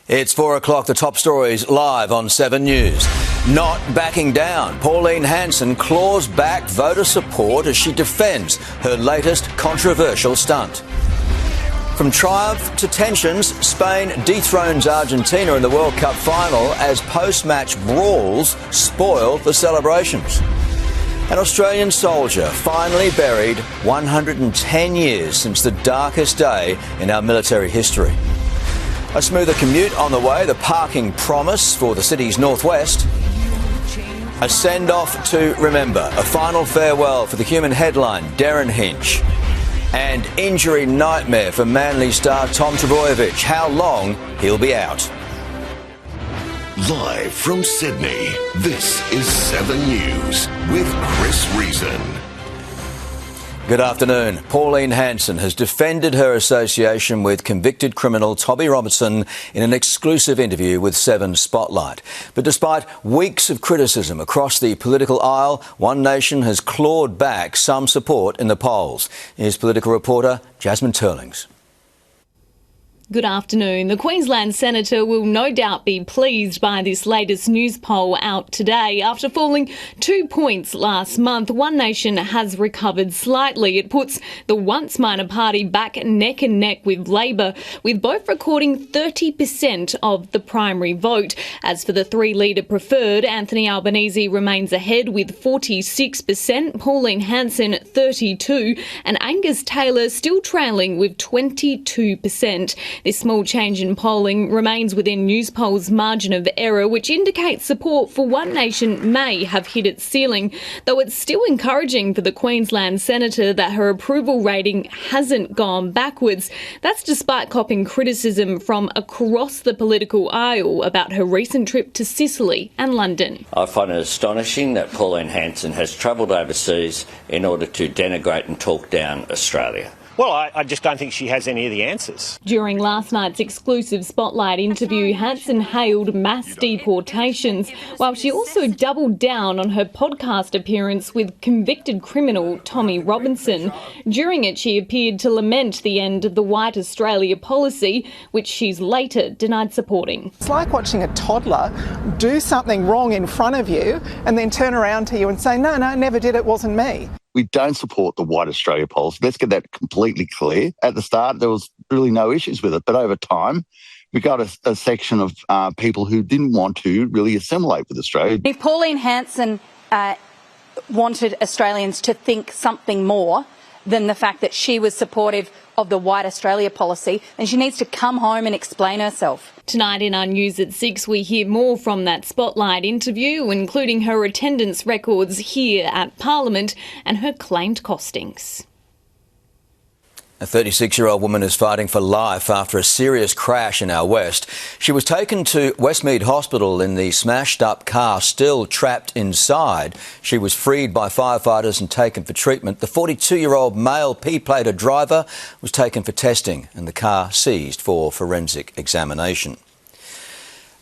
It's 4 o'clock, the top stories live on 7 News. Not backing down. Pauline Hanson claws back voter support as she defends her latest controversial stunt. From triumph to tensions, Spain dethrones Argentina in the World Cup final as post-match brawls spoil the celebrations. An Australian soldier finally buried 110 years since the darkest day in our military history. A smoother commute on the way, the parking promise for the city's northwest. A send-off to remember, a final farewell for the human headline, Darren Hinch. And injury nightmare for Manly star Tom Trbojevic. How long he'll be out. Live from Sydney, this is 7 News with Chris Reason. Good afternoon. Pauline Hanson has defended her association with convicted criminal Tommy Robinson in an exclusive interview with 7 Spotlight. But despite weeks of criticism across the political aisle, One Nation has clawed back some support in the polls. Here's political reporter Jasmine Turlings. Good afternoon. The Queensland Senator will no doubt be pleased by this latest news poll out today. After falling 2 points last month, One Nation has recovered slightly. It puts the once minor party back neck and neck with Labor, with both recording 30% of the primary vote. As for the three-leader preferred, Anthony Albanese remains ahead with 46%, Pauline Hanson 32%, and Angus Taylor still trailing with 22%. This small change in polling remains within Newspolls' margin of error, which indicates support for One Nation may have hit its ceiling, though it's still encouraging for the Queensland Senator that her approval rating hasn't gone backwards. That's despite copping criticism from across the political aisle about her recent trip to Sicily and London. I find it astonishing that Pauline Hanson has travelled overseas in order to denigrate and talk down Australia. Well, I just don't think she has any of the answers. During last night's exclusive Spotlight interview, Hanson hailed mass deportations, while she also doubled down on her podcast appearance with convicted criminal Tommy Robinson. During it, she appeared to lament the end of the White Australia policy, which she's later denied supporting. It's like watching a toddler do something wrong in front of you and then turn around to you and say, no, never did, it wasn't me. We don't support the White Australia policy. Let's get that completely clear. At the start, there was really no issues with it. But over time, we got a section of people who didn't want to really assimilate with Australia. If Pauline Hanson wanted Australians to think something more than the fact that she was supportive of the White Australia policy, then she needs to come home and explain herself. Tonight in our News at 6, we hear more from that Spotlight interview, including her attendance records here at Parliament and her claimed costings. A 36-year-old woman is fighting for life after a serious crash in our west. She was taken to Westmead Hospital in the smashed-up car, still trapped inside. She was freed by firefighters and taken for treatment. The 42-year-old male P-plater driver was taken for testing and the car seized for forensic examination.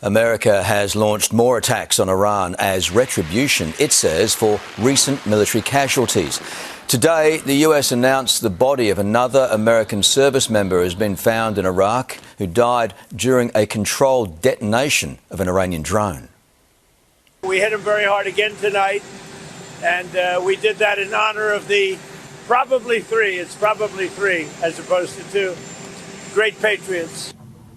America has launched more attacks on Iran as retribution, it says, for recent military casualties. Today, the US announced the body of another American service member has been found in Iraq who died during a controlled detonation of an Iranian drone. We hit him very hard again tonight, and we did that in honor of the probably three as opposed to 2 great patriots.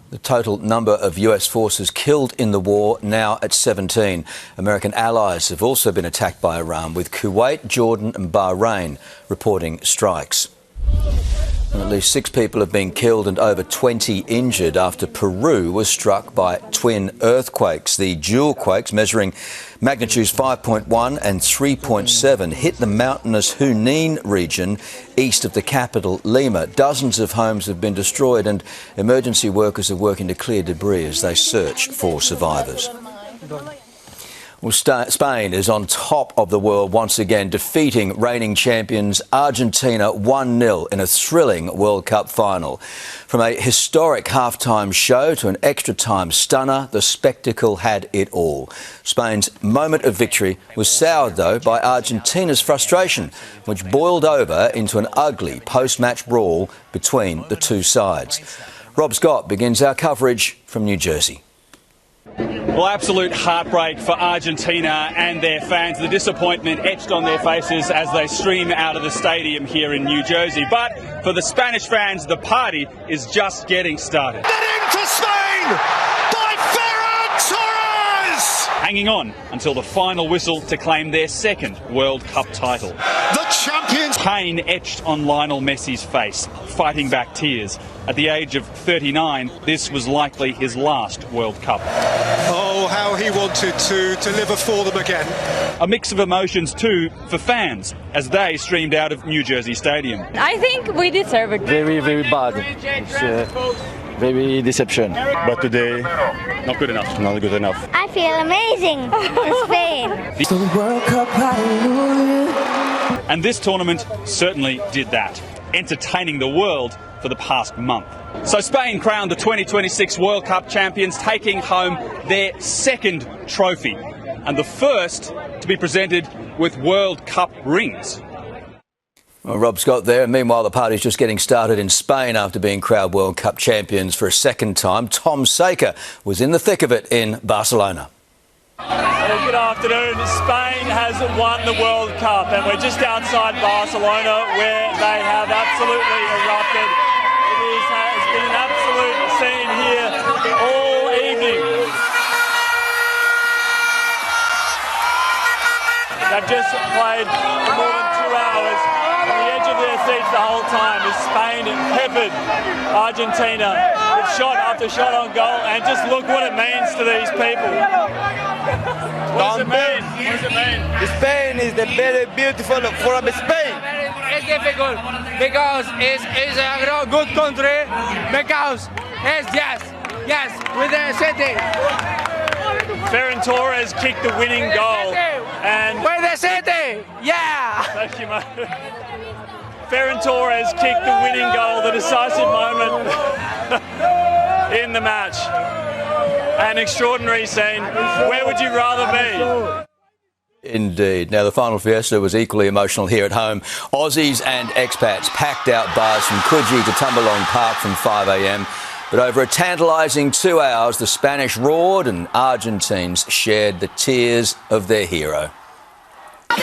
The total number of US forces killed in the war now at 17. American allies have also been attacked by Iran, with Kuwait, Jordan and Bahrain reporting strikes. And at least 6 people have been killed and over 20 injured after Peru was struck by twin earthquakes. The dual quakes, measuring magnitudes 5.1 and 3.7, hit the mountainous Junín region east of the capital, Lima. Dozens of homes have been destroyed and emergency workers are working to clear debris as they search for survivors. Well, Spain is on top of the world once again, defeating reigning champions Argentina 1-0 in a thrilling World Cup final. From a historic half-time show to an extra-time stunner, the spectacle had it all. Spain's moment of victory was soured, though, by Argentina's frustration, which boiled over into an ugly post-match brawl between the two sides. Rob Scott begins our coverage from New Jersey. Well, absolute heartbreak for Argentina and their fans. The disappointment etched on their faces as they stream out of the stadium here in New Jersey. But for the Spanish fans, the party is just getting started. Into Spain by Ferran Torres! Hanging on until the final whistle to claim their second World Cup title. The champions! Pain etched on Lionel Messi's face, fighting back tears. At the age of 39, this was likely his last World Cup. Oh, how he wanted to deliver for them again. A mix of emotions too for fans as they streamed out of New Jersey Stadium. I think we deserve it. Very, very bad. It's very deception. But today, not good enough. Not good enough. I feel amazing in Spain. The World Cup, hallelujah. And this tournament certainly did that, entertaining the world for the past month. So Spain crowned the 2026 World Cup champions, taking home their second trophy and the first to be presented with World Cup rings. Well, Rob Scott there. Meanwhile, the party's just getting started in Spain after being crowned World Cup champions for a second time. Tom Saker was in the thick of it in Barcelona. Well, good afternoon. Spain has won the World Cup and we're just outside Barcelona where they have absolutely erupted. It has been an absolute scene here all evening. They've just played for more than 2 hours on the edge of their seats the whole time as Spain peppered Argentina with shot after shot on goal, and just look what it means to these people. What does it mean? What does it mean? Spain is the very beautiful from Spain. It's difficult because it's a good country because it's yes with the city. Ferran Torres kicked the winning goal and with the city, yeah. Thank you, mate. Ferran Torres kicked the winning goal, the decisive moment in the match. An extraordinary scene. Where would you rather be? Indeed. Now, the final fiesta was equally emotional here at home. Aussies and expats packed out bars from Coogee to Tumbalong Park from 5 a.m. But over a tantalising 2 hours, the Spanish roared and Argentines shared the tears of their hero. It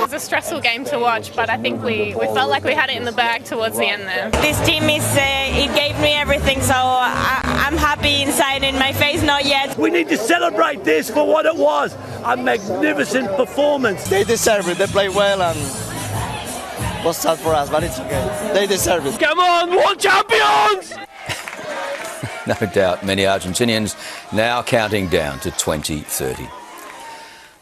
was a stressful game to watch, but I think we felt like we had it in the bag towards the end there. This team it gave me everything, so I'm happy inside, in my face not yet. We need to celebrate this for what it was, a magnificent performance. They deserve it, they play well and it was sad for us, but it's okay. They deserve it. Come on, world champions! No doubt many Argentinians now counting down to 2030.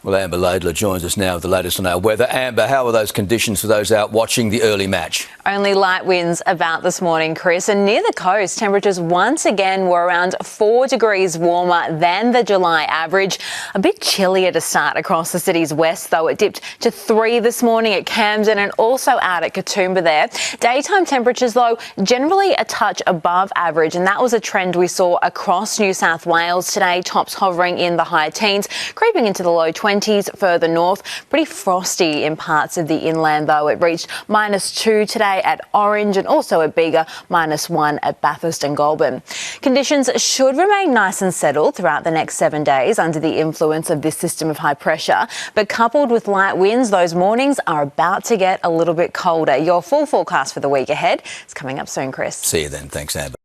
Well, Amber Laidler joins us now with the latest on our weather. Amber, how are those conditions for those out watching the early match? Only light winds about this morning, Chris, and near the coast, temperatures once again were around 4 degrees warmer than the July average. A bit chillier to start across the city's west, though. It dipped to 3 this morning at Camden and also out at Katoomba there. Daytime temperatures, though, generally a touch above average, and that was a trend we saw across New South Wales today. Tops hovering in the high teens, creeping into the low 20s further north. Pretty frosty in parts of the inland, though. It reached -2 today at Orange and also at Bega, -1 at Bathurst and Goulburn. Conditions should remain nice and settled throughout the next 7 days under the influence of this system of high pressure, but coupled with light winds, those mornings are about to get a little bit colder. Your full forecast for the week ahead is coming up soon, Chris. See you then. Thanks, Amber.